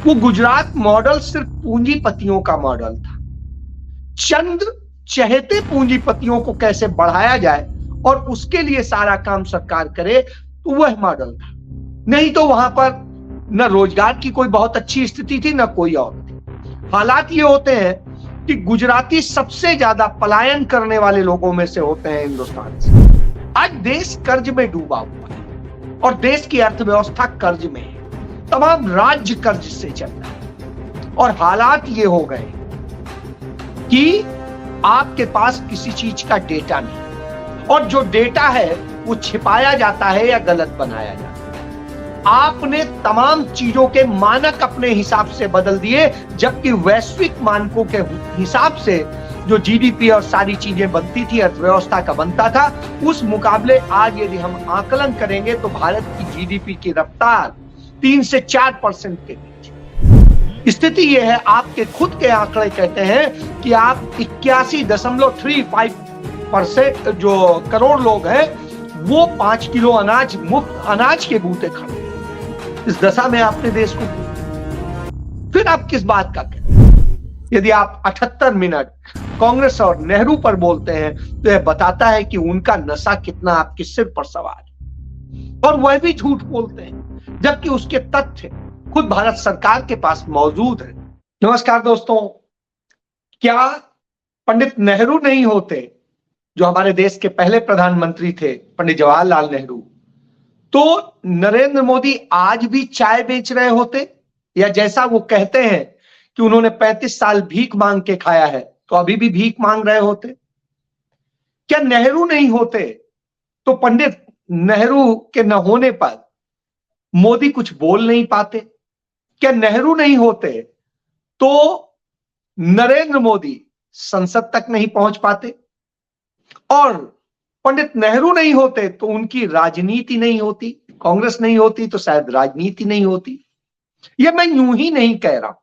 वो गुजरात मॉडल सिर्फ पूंजीपतियों का मॉडल था। चंद चहेते पूंजीपतियों को कैसे बढ़ाया जाए और उसके लिए सारा काम सरकार करे, तो वह मॉडल था। नहीं तो वहां पर न रोजगार की कोई बहुत अच्छी स्थिति थी, न कोई और थी। हालात ये होते हैं कि गुजराती सबसे ज्यादा पलायन करने वाले लोगों में से होते हैं हिंदुस्तान से। आज देश कर्ज में डूबा हुआ है और देश की अर्थव्यवस्था कर्ज में है। तमाम राज्य कर्ज से चल रहा है और हालात ये हो गए कि आपके पास किसी चीज का डेटा नहीं, और जो डेटा है वो छिपाया जाता है या गलत बनाया जाता है। आपने तमाम चीजों के मानक अपने हिसाब से बदल दिए, जबकि वैश्विक मानकों के हिसाब से जो जीडीपी और सारी चीजें बनती थी, अर्थव्यवस्था का बनता था, उस मुकाबले आज यदि हम आकलन करेंगे तो भारत की जीडीपी की रफ्तार 3 से 4% के बीच। स्थिति यह है, आपके खुद के आंकड़े कहते हैं कि आप 81.35% जो करोड़ लोग हैं वो 5 किलो अनाज, मुफ्त अनाज के बूते खाते। इस दशा में आपने देश को, फिर आप किस बात का कहते? यदि आप 78 मिनट कांग्रेस और नेहरू पर बोलते हैं तो यह बताता है कि उनका नशा कितना आपके सिर पर सवार है, और वह भी झूठ बोलते हैं जबकि उसके तथ्य खुद भारत सरकार के पास मौजूद है। नमस्कार दोस्तों, क्या पंडित नेहरू नहीं होते, जो हमारे देश के पहले प्रधानमंत्री थे, पंडित जवाहरलाल नेहरू, तो नरेंद्र मोदी आज भी चाय बेच रहे होते? या जैसा वो कहते हैं कि उन्होंने 35 साल भीख मांग के खाया है, तो अभी भी भीख मांग रहे होते? क्या नेहरू नहीं होते तो पंडित नेहरू के न होने पर मोदी कुछ बोल नहीं पाते? क्या नेहरू नहीं होते तो नरेंद्र मोदी संसद तक नहीं पहुंच पाते? और पंडित नेहरू नहीं होते तो उनकी राजनीति नहीं होती, कांग्रेस नहीं होती तो शायद राजनीति नहीं होती। यह मैं यूं ही नहीं कह रहा,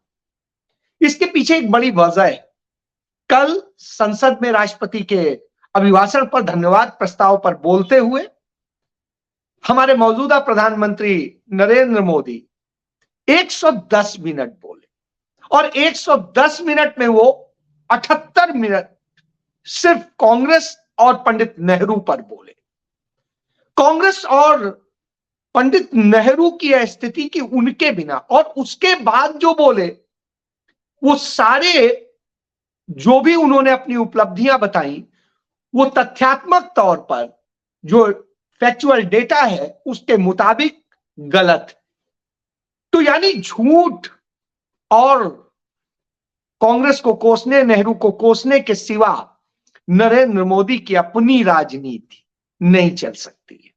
इसके पीछे एक बड़ी वजह है। कल संसद में राष्ट्रपति के अभिभाषण पर धन्यवाद प्रस्ताव पर बोलते हुए हमारे मौजूदा प्रधानमंत्री नरेंद्र मोदी 110 मिनट बोले, और 110 मिनट में वो 78 मिनट सिर्फ कांग्रेस और पंडित नेहरू पर बोले। कांग्रेस और पंडित नेहरू की स्थिति की उनके बिना, और उसके बाद जो बोले वो सारे जो भी उन्होंने अपनी उपलब्धियां बताई वो तथ्यात्मक तौर पर जो फैक्चुअल डेटा है उसके मुताबिक गलत। तो यानी झूठ और कांग्रेस को कोसने, नेहरू को कोसने के सिवा नरेंद्र मोदी की अपनी राजनीति नहीं चल सकती है।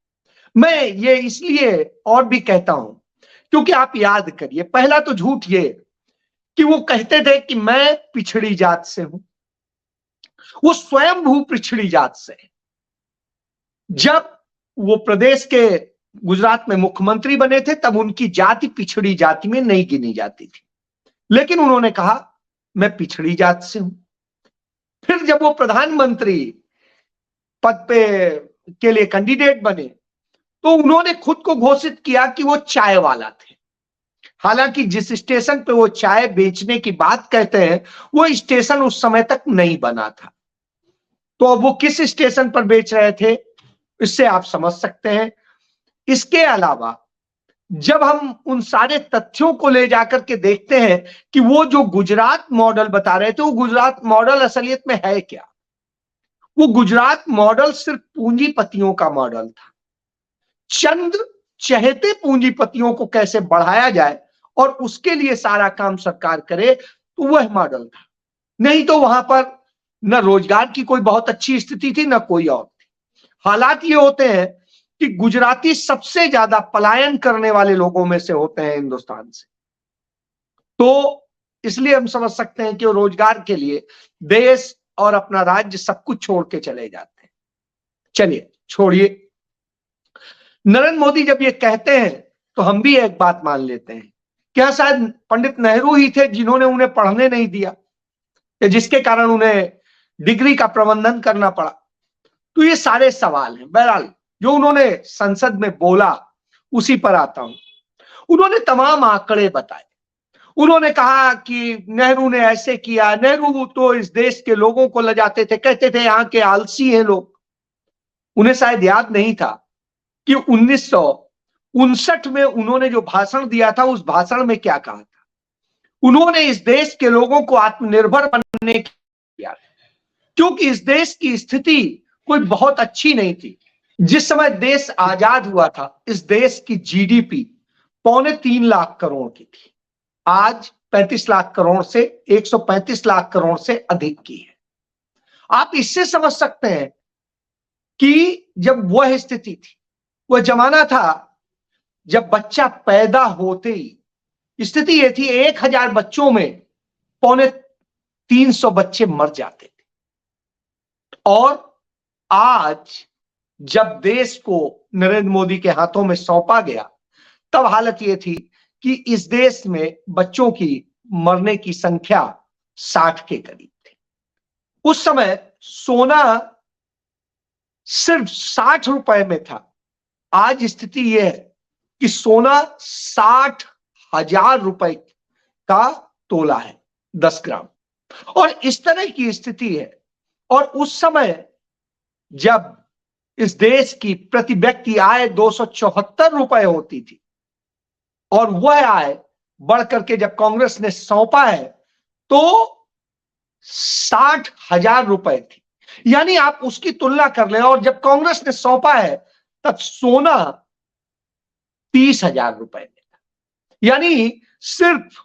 मैं ये इसलिए और भी कहता हूं क्योंकि आप याद करिए, पहला तो झूठ ये कि वो कहते थे कि मैं पिछड़ी जात से हूं। वो स्वयंभू पिछड़ी जात से है। जब वो प्रदेश के गुजरात में मुख्यमंत्री बने थे तब उनकी जाति पिछड़ी जाति में नहीं गिनी जाती थी, लेकिन उन्होंने कहा मैं पिछड़ी जात से हूं। फिर जब वो प्रधानमंत्री पद पे के लिए कैंडिडेट बने तो उन्होंने खुद को घोषित किया कि वो चाय वाला थे। हालांकि जिस स्टेशन पे वो चाय बेचने की बात कहते हैं वो स्टेशन उस समय तक नहीं बना था, तो अब वो किस स्टेशन पर बेच रहे थे इससे आप समझ सकते हैं। इसके अलावा जब हम उन सारे तथ्यों को ले जाकर के देखते हैं कि वो जो गुजरात मॉडल बता रहे थे, वो गुजरात मॉडल असलियत में है क्या? वो गुजरात मॉडल सिर्फ पूंजीपतियों का मॉडल था। चंद चहेते पूंजीपतियों को कैसे बढ़ाया जाए और उसके लिए सारा काम सरकार करे, तो वह मॉडल था। नहीं तो वहां पर न रोजगार की कोई बहुत अच्छी स्थिति थी, न कोई और थी। हालात ये होते हैं कि गुजराती सबसे ज्यादा पलायन करने वाले लोगों में से होते हैं हिंदुस्तान से, तो इसलिए हम समझ सकते हैं कि वो रोजगार के लिए देश और अपना राज्य सब कुछ छोड़ के चले जाते हैं। चलिए छोड़िए, नरेंद्र मोदी जब ये कहते हैं तो हम भी एक बात मान लेते हैं, क्या शायद पंडित नेहरू ही थे जिन्होंने उन्हें पढ़ने नहीं दिया, या जिसके कारण उन्हें डिग्री का प्रबंधन करना पड़ा? तो ये सारे सवाल हैं। बहरहाल जो उन्होंने संसद में बोला उसी पर आता हूं। उन्होंने तमाम आंकड़े बताए, उन्होंने कहा कि नेहरू ने ऐसे किया, नेहरू तो इस देश के लोगों को लजाते थे, कहते थे यहां के आलसी हैं लोग। उन्हें शायद याद नहीं था कि 1959 में उन्होंने जो भाषण दिया था, उस भाषण में क्या कहा था। उन्होंने इस देश के लोगों को आत्मनिर्भर बनने की किया, क्योंकि इस देश की स्थिति कोई बहुत अच्छी नहीं थी। जिस समय देश आजाद हुआ था, इस देश की जीडीपी 2.25 लाख करोड़ की थी। आज 35 लाख करोड़ से 135 लाख करोड़ से अधिक की है। आप इससे समझ सकते हैं कि जब वह स्थिति थी, वह जमाना था जब बच्चा पैदा होते ही स्थिति यह थी 1000 बच्चों में 250 बच्चे मर जाते थे। और आज जब देश को नरेंद्र मोदी के हाथों में सौंपा गया, तब हालत यह थी कि इस देश में बच्चों की मरने की संख्या 60 के करीब थी। उस समय सोना सिर्फ 60 रुपए में था। आज स्थिति यह है कि सोना 60,000 रुपए का तोला है 10 ग्राम, और इस तरह की स्थिति है। और उस समय जब इस देश की प्रति व्यक्ति आय 274 रुपए होती थी, और वह आय बढ़कर के जब कांग्रेस ने सौंपा है तो 60,000 रुपए थी। यानी आप उसकी तुलना कर लें, और जब कांग्रेस ने सौंपा है तब सोना 30,000 रुपए में था। यानी सिर्फ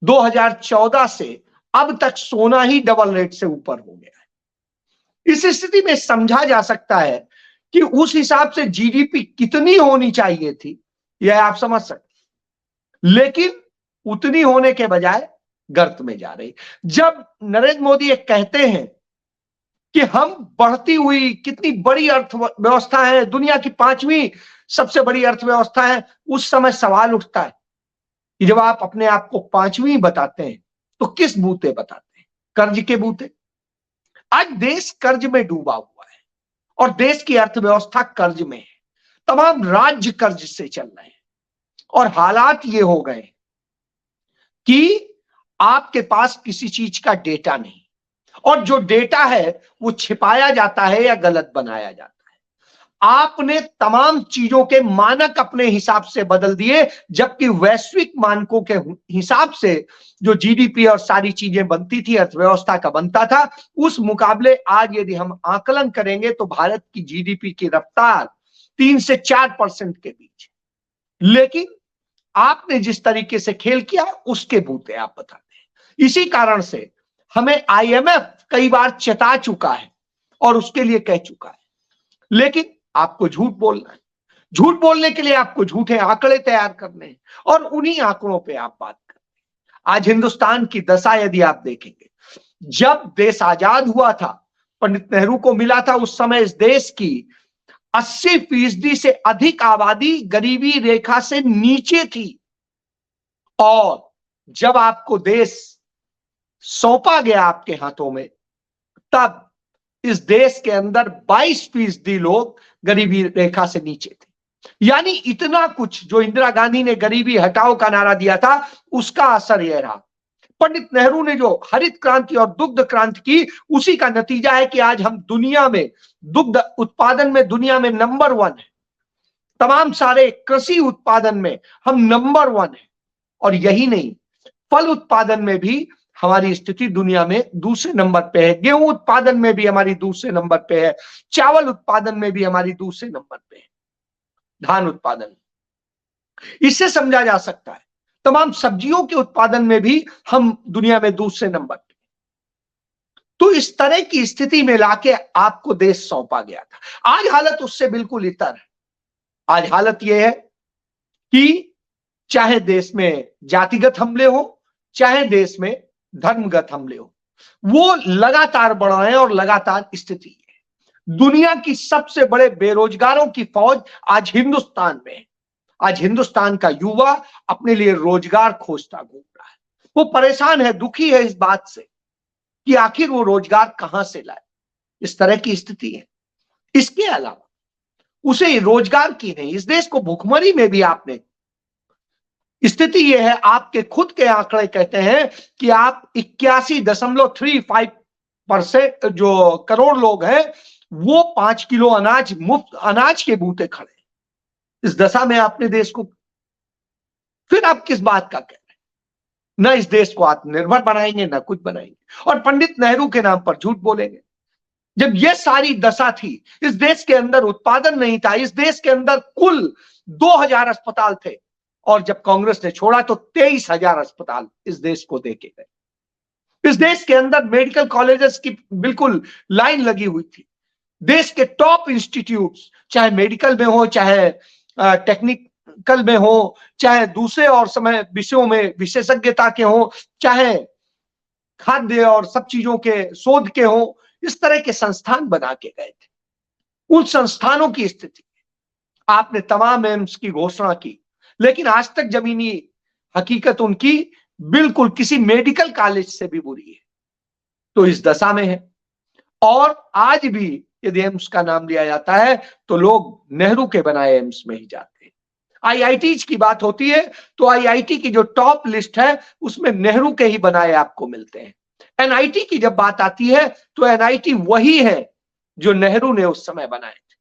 2014 से अब तक सोना ही डबल रेट से ऊपर हो गया है। इस स्थिति में समझा जा सकता है कि उस हिसाब से जीडीपी कितनी होनी चाहिए थी, यह आप समझ सकते, लेकिन उतनी होने के बजाय गर्त में जा रही। जब नरेंद्र मोदी एक कहते हैं कि हम बढ़ती हुई कितनी बड़ी अर्थव्यवस्था है, दुनिया की 5वीं सबसे बड़ी अर्थव्यवस्था है, उस समय सवाल उठता है कि जब आप अपने आप को 5वीं बताते हैं तो किस बूते बताते हैं? कर्ज के बूते। आज देश कर्ज में डूबा हुआ है और देश की अर्थव्यवस्था कर्ज में है। तमाम राज्य कर्ज से चल रहे हैं, और हालात ये हो गए कि आपके पास किसी चीज का डेटा नहीं, और जो डेटा है वो छिपाया जाता है या गलत बनाया जाता है। आपने तमाम चीजों के मानक अपने हिसाब से बदल दिए, जबकि वैश्विक मानकों के हिसाब से जो जीडीपी और सारी चीजें बनती थी, अर्थव्यवस्था का बनता था, उस मुकाबले आज यदि हम आकलन करेंगे तो भारत की जीडीपी की रफ्तार 3 से 4% के बीच। लेकिन आपने जिस तरीके से खेल किया उसके बूते आप बताते हैं। इसी कारण से हमें आईएमएफ कई बार चेता चुका है और उसके लिए कह चुका है, लेकिन आपको झूठ बोलना है। झूठ बोलने के लिए आपको झूठे आंकड़े तैयार करने हैं, और उन्हीं आंकड़ों पे आप बात करते हैं। आज हिंदुस्तान की दशा यदि आप देखेंगे, जब देश आजाद हुआ था, पंडित नेहरू को मिला था, उस समय इस देश की 80% से अधिक आबादी गरीबी रेखा से नीचे थी। और जब आपको देश सौंपा गया आपके हाथों में, तब इस देश के अंदर 22% लोग गरीबी रेखा से नीचे थे। यानी इतना कुछ जो इंदिरा गांधी ने गरीबी हटाओ का नारा दिया था, उसका असर यह रहा। पंडित नेहरू ने जो हरित क्रांति और दुग्ध क्रांति की, उसी का नतीजा है कि आज हम दुनिया में दुग्ध उत्पादन में दुनिया में नंबर 1 है। तमाम सारे कृषि उत्पादन में हम नंबर 1 है। और यही नहीं, फल उत्पादन में भी हमारी स्थिति दुनिया में दूसरे नंबर पे है। गेहूं उत्पादन में भी हमारी दूसरे नंबर पे है। चावल उत्पादन में भी हमारी दूसरे नंबर पे है। धान उत्पादन, इससे समझा जा सकता है। तमाम सब्जियों के उत्पादन में भी हम दुनिया में दूसरे नंबर पे। तो इस तरह की स्थिति में लाके आपको देश सौंपा गया था। आज हालत उससे बिल्कुल इतर है। आज हालत यह है कि चाहे देश में जातिगत हमले हो, चाहे देश में धर्मगत हमले हो, वो लगातार बढ़ रहे हैं और लगातार स्थिति है। दुनिया की सबसे बड़े बेरोजगारों की फौज आज हिंदुस्तान में है। आज हिंदुस्तान का युवा अपने लिए रोजगार खोजता घूम रहा है। वो परेशान है, दुखी है इस बात से कि आखिर वो रोजगार कहां से लाए। इस तरह की स्थिति है। इसके अलावा उसे रोजगार की नहीं, इस देश को भुखमरी में भी आपने स्थिति यह है, आपके खुद के आंकड़े कहते हैं कि आप 81.35% जो करोड़ लोग हैं वो 5 किलो अनाज, मुफ्त अनाज के बूते खड़े। इस दशा में आपने देश को, फिर आप किस बात का कह रहे हैं? ना इस देश को आत्मनिर्भर बनाएंगे, ना कुछ बनाएंगे, और पंडित नेहरू के नाम पर झूठ बोलेंगे। जब यह सारी दशा थी, इस देश के अंदर उत्पादन नहीं था, इस देश के अंदर कुल 2000 अस्पताल थे, और जब कांग्रेस ने छोड़ा तो 23,000 अस्पताल इस देश को देके गए। इस देश के अंदर मेडिकल कॉलेजेस की बिल्कुल लाइन लगी हुई थी। देश के टॉप इंस्टीट्यूट्स, चाहे मेडिकल में हो, चाहे टेक्निकल में हो, चाहे दूसरे और समय विषयों में विशेषज्ञता के हो, चाहे खाद्य और सब चीजों के शोध के हो, इस तरह के संस्थान बना के गए थे। उन संस्थानों की स्थिति, आपने तमाम एम्स की घोषणा की, लेकिन आज तक जमीनी हकीकत उनकी बिल्कुल किसी मेडिकल कॉलेज से भी बुरी है, तो इस दशा में है। और आज भी यदि एम्स का नाम लिया जाता है तो लोग नेहरू के बनाए एम्स में ही जाते हैं। आईआईटीज की बात होती है तो आईआईटी की जो टॉप लिस्ट है उसमें नेहरू के ही बनाए आपको मिलते हैं। एनआईटी की जब बात आती है तो एनआईटी वही है जो नेहरू ने उस समय बनाए थे,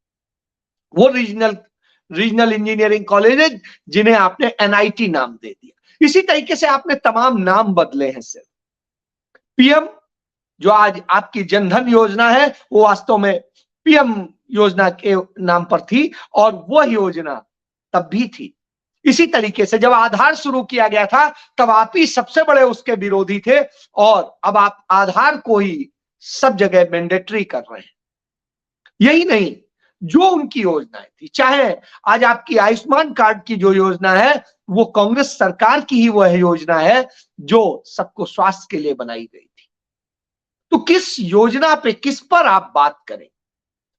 वो रीजनल इंजीनियरिंग कॉलेज जिन्हें आपने एनआईटी नाम दे दिया। इसी तरीके से आपने तमाम नाम बदले हैं। सिर्फ पीएम जो आज आपकी जनधन योजना है वो वास्तव में पीएम योजना के नाम पर थी, और वह योजना तब भी थी। इसी तरीके से जब आधार शुरू किया गया था तब आप ही सबसे बड़े उसके विरोधी थे, और अब आप आधार को ही सब जगह मैंडेटरी कर रहे हैं। यही नहीं, जो उनकी योजनाएं थी, चाहे आज आपकी आयुष्मान कार्ड की जो योजना है वो कांग्रेस सरकार की ही वह योजना है जो सबको स्वास्थ्य के लिए बनाई गई थी। तो किस योजना पे, किस पर आप बात करें?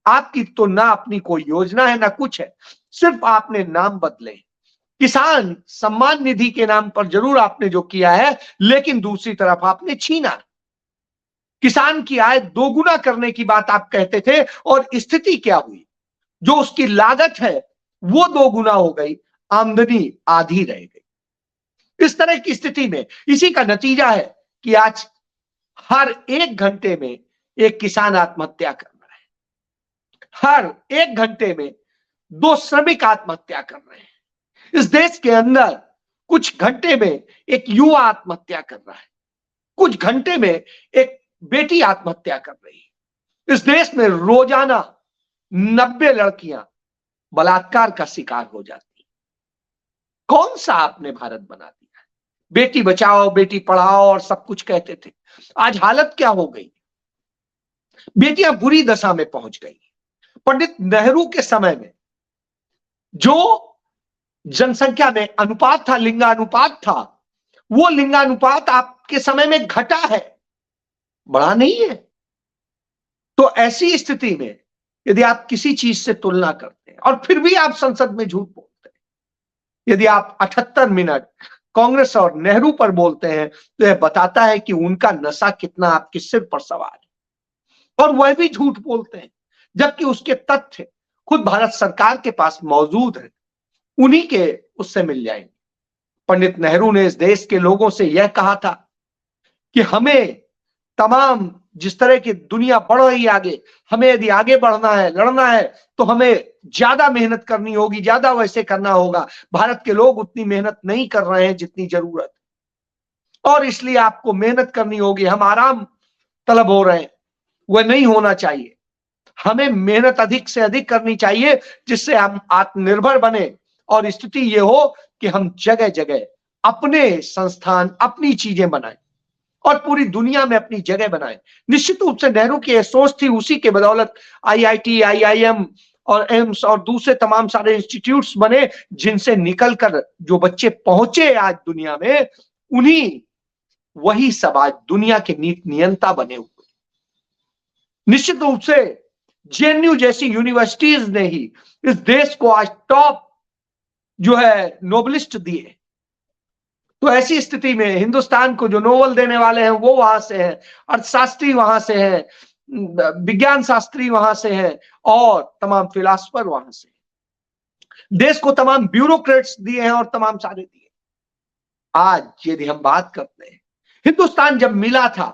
आपकी तो ना अपनी कोई योजना है ना कुछ है, सिर्फ आपने नाम बदले। किसान सम्मान निधि के नाम पर जरूर आपने जो किया है, लेकिन दूसरी तरफ आपने छीना। किसान की आय दोगुना करने की बात आप कहते थे, और स्थिति क्या हुई? जो उसकी लागत है वो दोगुना हो गई, आमदनी आधी रह गई। इस तरह की स्थिति में इसी का नतीजा है कि आज हर 1 घंटे में एक किसान आत्महत्या कर रहा है, हर 1 घंटे में 2 श्रमिक आत्महत्या कर रहे हैं। इस देश के अंदर कुछ घंटे में एक युवा आत्महत्या कर रहा है, कुछ घंटे में एक बेटी आत्महत्या कर रही है। इस देश में रोजाना 90 लड़कियां बलात्कार का शिकार हो जाती। कौन सा आपने भारत बना दिया? बेटी बचाओ, बेटी पढ़ाओ और सब कुछ कहते थे, आज हालत क्या हो गई? बेटियां बुरी दशा में पहुंच गई। पंडित नेहरू के समय में जो जनसंख्या में अनुपात था, लिंगानुपात था, वो लिंगानुपात आपके समय में घटा है, बढ़ा नहीं है। तो ऐसी स्थिति में यदि आप किसी चीज से तुलना करते हैं और फिर भी आप संसद में झूठ बोलते हैं, यदि आप 78 मिनट कांग्रेस और नेहरू पर बोलते हैं तो यह बताता है कि उनका नशा कितना आपके सिर पर सवार है। और वह भी झूठ बोलते हैं, जबकि उसके तथ्य खुद भारत सरकार के पास मौजूद है, उन्हीं के उससे मिल जाएंगे। पंडित नेहरू ने इस देश के लोगों से यह कहा था कि हमें तमाम, जिस तरह की दुनिया बढ़ रही है आगे, हमें यदि आगे बढ़ना है, लड़ना है, तो हमें ज्यादा मेहनत करनी होगी, ज्यादा वैसे करना होगा। भारत के लोग उतनी मेहनत नहीं कर रहे हैं जितनी जरूरत, और इसलिए आपको मेहनत करनी होगी। हम आराम तलब हो रहे हैं, वह नहीं होना चाहिए। हमें मेहनत अधिक से अधिक करनी चाहिए जिससे हम आत्मनिर्भर बने, और स्थिति यह हो कि हम जगह जगह अपने संस्थान, अपनी चीजें बनाएं और पूरी दुनिया में अपनी जगह बनाएं। निश्चित रूप से नेहरू की सोच थी, उसी के बदौलत आईआईटी, आईआईएम और एम्स और दूसरे तमाम सारे इंस्टीट्यूट्स बने, जिनसे निकलकर जो बच्चे पहुंचे आज दुनिया में, उन्हीं वही सब आज दुनिया के नीति नियंता बने हुए। निश्चित रूप से जेएनयू जैसी यूनिवर्सिटीज ने ही इस देश को आज टॉप जो है नोबलिस्ट दिए। तो ऐसी स्थिति में हिंदुस्तान को जो नोबल देने वाले हैं वो वहां से हैं, अर्थशास्त्री वहां से हैं, विज्ञान शास्त्री वहां से हैं, और तमाम फिलासफर वहां से। देश को तमाम ब्यूरोक्रेट्स दिए हैं और तमाम सारे दिए। आज यदि हम बात करते हैं, हिंदुस्तान जब मिला था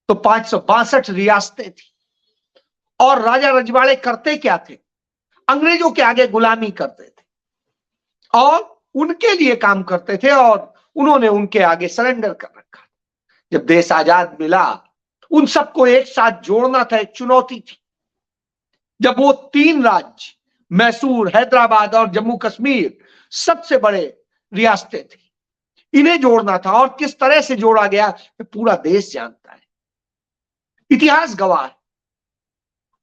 तो 562 रियासतें थी और राजा रजवाड़े करते क्या थे? अंग्रेजों के आगे गुलामी करते थे और उनके लिए काम करते थे और उन्होंने उनके आगे सरेंडर कर रखा। जब देश आजाद मिला, उन सबको एक साथ जोड़ना था, एक चुनौती थी। जब वो 3 राज्य मैसूर, हैदराबाद और जम्मू कश्मीर सबसे बड़े रियासतें थी, इन्हें जोड़ना था और किस तरह से जोड़ा गया पूरा देश जानता है, इतिहास गवाह है।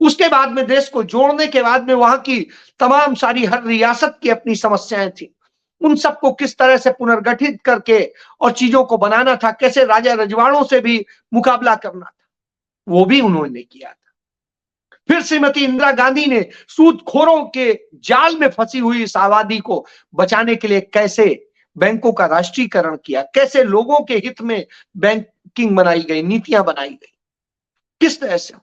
उसके बाद में देश को जोड़ने के बाद में वहां की तमाम सारी हर रियासत की अपनी समस्याएं थी, उन सबको किस तरह से पुनर्गठित करके और चीजों को बनाना था, कैसे राजा रजवाड़ों से भी मुकाबला करना था, वो भी उन्होंने किया था। फिर श्रीमती इंदिरा गांधी ने सूदखोरों के जाल में फंसी हुई इस आबादी को बचाने के लिए कैसे बैंकों का राष्ट्रीयकरण किया, कैसे लोगों के हित में बैंकिंग बनाई गई, नीतियां बनाई गई, किस तरह से।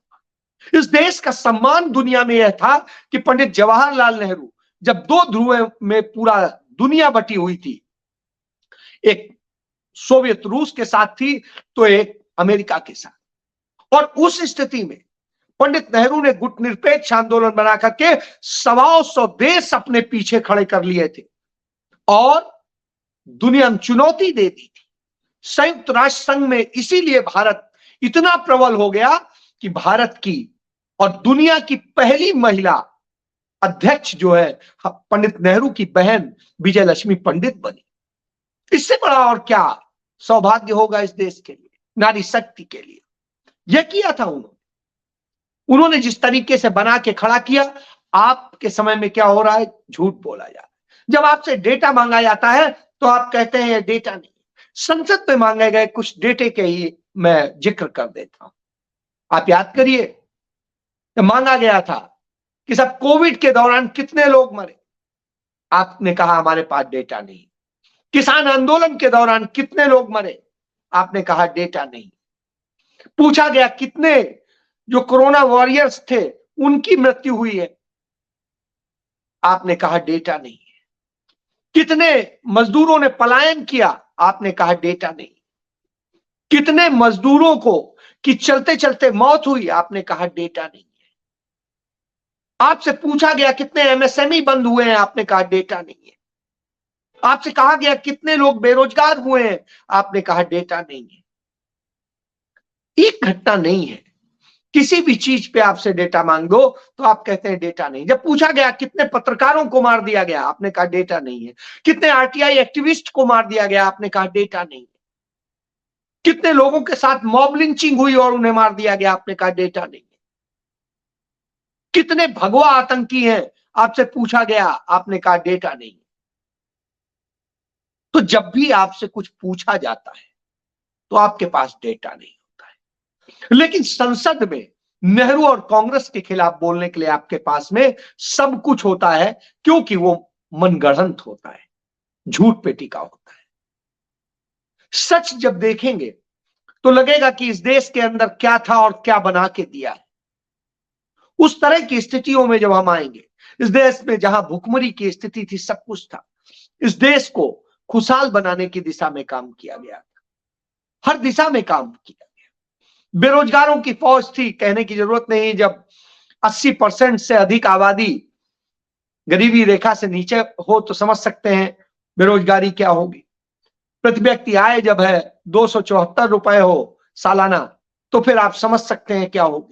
इस देश का सम्मान दुनिया में यह था कि पंडित जवाहरलाल नेहरू जब 2 ध्रुवों में पूरा दुनिया बटी हुई थी, एक सोवियत रूस के साथ थी तो एक अमेरिका के साथ, और उस स्थिति में पंडित नेहरू ने गुटनिरपेक्ष आंदोलन बना करके 125 देश अपने पीछे खड़े कर लिए थे और दुनिया में चुनौती दे दी थी। संयुक्त राष्ट्र संघ में इसीलिए भारत इतना प्रबल हो गया कि भारत की और दुनिया की पहली महिला अध्यक्ष जो है पंडित नेहरू की बहन विजय लक्ष्मी पंडित बनी। इससे बड़ा और क्या सौभाग्य होगा इस देश के लिए, नारी शक्ति के लिए। यह किया था उन्होंने जिस तरीके से बना के खड़ा किया। आपके समय में क्या हो रहा है, झूठ बोला जा रहा है। जब आपसे डेटा मांगा जाता है तो आप कहते हैं ये डेटा नहीं। संसद में मांगे गए कुछ डेटे के ही मैं जिक्र कर देता हूं। आप याद करिए, तो मांगा गया था कि सब कोविड के दौरान कितने लोग मरे, आपने कहा हमारे पास डेटा नहीं। किसान आंदोलन के दौरान कितने लोग मरे, आपने कहा डेटा नहीं। पूछा गया कितने जो कोरोना वॉरियर्स थे उनकी मृत्यु हुई है, आपने कहा डेटा नहीं है। कितने मजदूरों ने पलायन किया, आपने कहा डेटा नहीं। कितने मजदूरों को कि चलते चलते मौत हुई, आपने कहा डेटा नहीं है। आपसे पूछा गया कितने एमएसएमई बंद हुए हैं, आपने कहा डेटा नहीं है। आपसे कहा गया कितने लोग बेरोजगार हुए हैं, आपने कहा डेटा नहीं है। एक घटना नहीं है, किसी भी चीज पे आपसे डेटा मांग दो तो आप कहते हैं डेटा नहीं। जब पूछा गया कितने पत्रकारों को मार दिया गया, आपने कहा डेटा नहीं है। कितने आरटीआई एक्टिविस्ट को मार दिया गया, आपने कहा डेटा नहीं है। कितने लोगों के साथ मॉब लिंचिंग हुई और उन्हें मार दिया गया, आपने कहा डेटा नहीं है। कितने भगवा आतंकी हैं, आपसे पूछा गया, आपने कहा डेटा नहीं है। तो जब भी आपसे कुछ पूछा जाता है तो आपके पास डेटा नहीं होता है। लेकिन संसद में नेहरू और कांग्रेस के खिलाफ बोलने के लिए आपके पास में सब कुछ होता है, क्योंकि वो मनगढ़ंत होता है, झूठ पे टिका होता है। सच जब देखेंगे तो लगेगा कि इस देश के अंदर क्या था और क्या बना के दिया है। उस तरह की स्थितियों में जब हम आएंगे, इस देश में जहां भुखमरी की स्थिति थी, सब कुछ था, इस देश को खुशहाल बनाने की दिशा में काम किया गया था, हर दिशा में काम किया गया। बेरोजगारों की फौज थी, कहने की जरूरत नहीं। जब 80% से अधिक आबादी गरीबी रेखा से नीचे हो तो समझ सकते हैं बेरोजगारी क्या होगी। प्रति व्यक्ति आय जब है 274 रुपए हो सालाना, तो फिर आप समझ सकते हैं क्या होगी।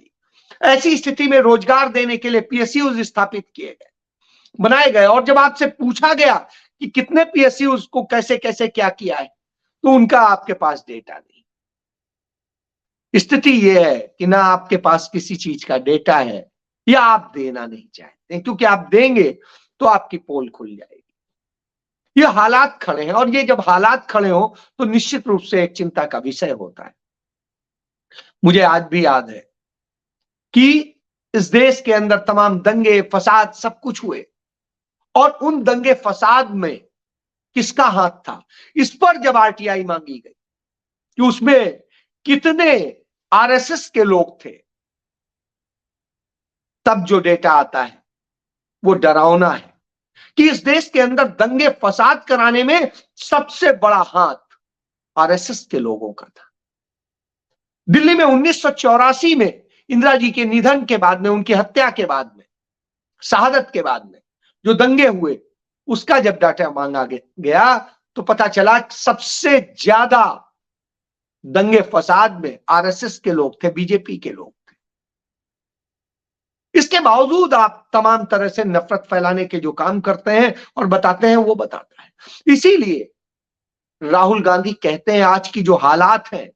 ऐसी स्थिति में रोजगार देने के लिए पीएसयूज स्थापित किए गए, बनाए गए, और जब आपसे पूछा गया कि कितने पीएसयूज को कैसे कैसे क्या किया है, तो उनका आपके पास डेटा नहीं। स्थिति यह है कि ना आपके पास किसी चीज का डेटा है या आप देना नहीं चाहते, क्योंकि आप देंगे तो आपकी पोल खुल जाएगी। ये हालात खड़े हैं, और ये जब हालात खड़े हो तो निश्चित रूप से एक चिंता का विषय होता है। मुझे आज भी याद है कि इस देश के अंदर तमाम दंगे फसाद सब कुछ हुए, और उन दंगे फसाद में किसका हाथ था, इस पर जब आरटीआई मांगी गई कि उसमें कितने आरएसएस के लोग थे, तब जो डेटा आता है वो डरावना है। कि इस देश के अंदर दंगे फसाद कराने में सबसे बड़ा हाथ आरएसएस के लोगों का था। दिल्ली में 1984 में इंदिरा जी के निधन के बाद में, उनकी हत्या के बाद में, शहादत के बाद में जो दंगे हुए, उसका जब डाटा मांगा गया तो पता चला सबसे ज्यादा दंगे फसाद में आरएसएस के लोग थे, बीजेपी के लोग थे। इसके बावजूद आप तमाम तरह से नफरत फैलाने के जो काम करते हैं और बताते हैं, वो बताता है। इसीलिए राहुल गांधी कहते हैं आज की जो हालात हैं,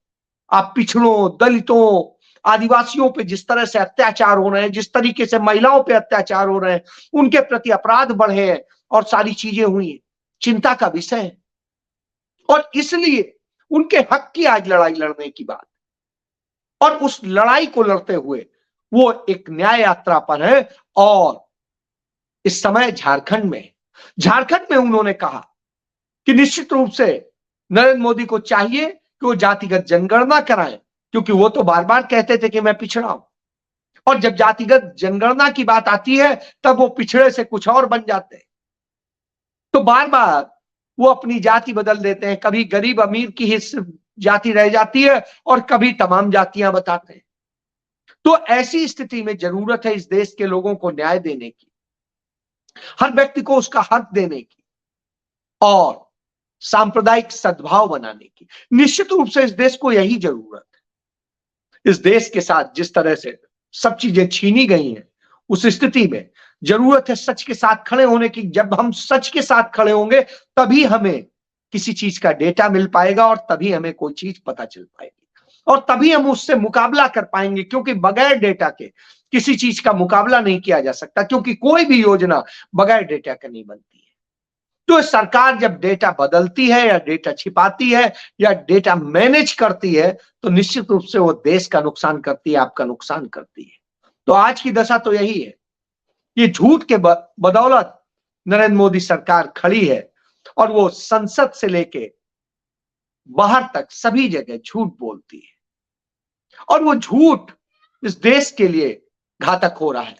आप पिछड़ों, दलितों, आदिवासियों पे जिस तरह से अत्याचार हो रहे हैं, जिस तरीके से महिलाओं पे अत्याचार हो रहे हैं, उनके प्रति अपराध बढ़े हैं और सारी चीजें हुई हैं, चिंता का विषय है। और इसलिए उनके हक की आज लड़ाई लड़ने की बात, और उस लड़ाई को लड़ते हुए वो एक न्याय यात्रा पर है। और इस समय झारखंड में उन्होंने कहा कि निश्चित रूप से नरेंद्र मोदी को चाहिए कि वो जातिगत जनगणना कराएं, क्योंकि वो तो बार बार कहते थे कि मैं पिछड़ा हूं, और जब जातिगत जनगणना की बात आती है तब वो पिछड़े से कुछ और बन जाते हैं। तो बार बार वो अपनी जाति बदल देते हैं, कभी गरीब अमीर की ही सिर्फ जाति रह जाती है और कभी तमाम जातियां बताते हैं। तो ऐसी स्थिति में जरूरत है इस देश के लोगों को न्याय देने की, हर व्यक्ति को उसका हक देने की और सांप्रदायिक सद्भाव बनाने की। निश्चित रूप से इस देश को यही जरूरत है। इस देश के साथ जिस तरह से सब चीजें छीनी गई हैं, उस स्थिति में जरूरत है सच के साथ खड़े होने की। जब हम सच के साथ खड़े होंगे तभी हमें किसी चीज का डेटा मिल पाएगा और तभी हमें कोई चीज पता चल पाएगी और तभी हम उससे मुकाबला कर पाएंगे, क्योंकि बगैर डेटा के किसी चीज का मुकाबला नहीं किया जा सकता, क्योंकि कोई भी योजना बगैर डेटा के नहीं बनती है। तो सरकार जब डेटा बदलती है या डेटा छिपाती है या डेटा मैनेज करती है तो निश्चित रूप से वो देश का नुकसान करती है, आपका नुकसान करती है। तो आज की दशा तो यही है, ये झूठ के बदौलत नरेंद्र मोदी सरकार खड़ी है और वो संसद से लेके बाहर तक सभी जगह झूठ बोलती है और वो झूठ इस देश के लिए घातक हो रहा है।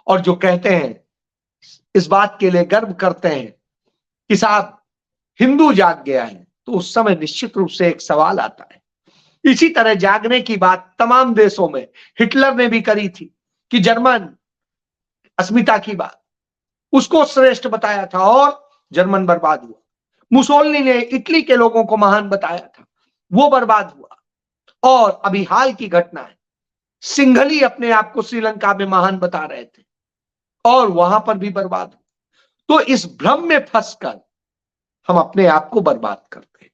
और जो कहते हैं, इस बात के लिए गर्व करते हैं कि साहब हिंदू जाग गया है, तो उस समय निश्चित रूप से एक सवाल आता है। इसी तरह जागने की बात तमाम देशों में हिटलर ने भी करी थी कि जर्मन अस्मिता की बात, उसको श्रेष्ठ बताया था और जर्मन बर्बाद हुआ। मुसोलिनी ने इटली के लोगों को महान बताया था, वो बर्बाद हुआ। और अभी हाल की घटना है, सिंघली अपने आप को श्रीलंका में महान बता रहे थे और वहां पर भी बर्बाद हुआ। तो इस भ्रम में फंसकर हम अपने आप को बर्बाद करते हैं।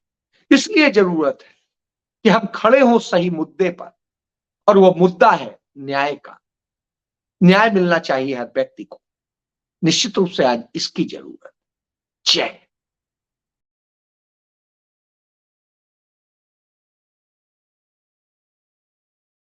इसलिए जरूरत है कि हम खड़े हों सही मुद्दे पर, और वो मुद्दा है न्याय का। न्याय मिलना चाहिए हर व्यक्ति को, निश्चित रूप से आज इसकी जरूरत है।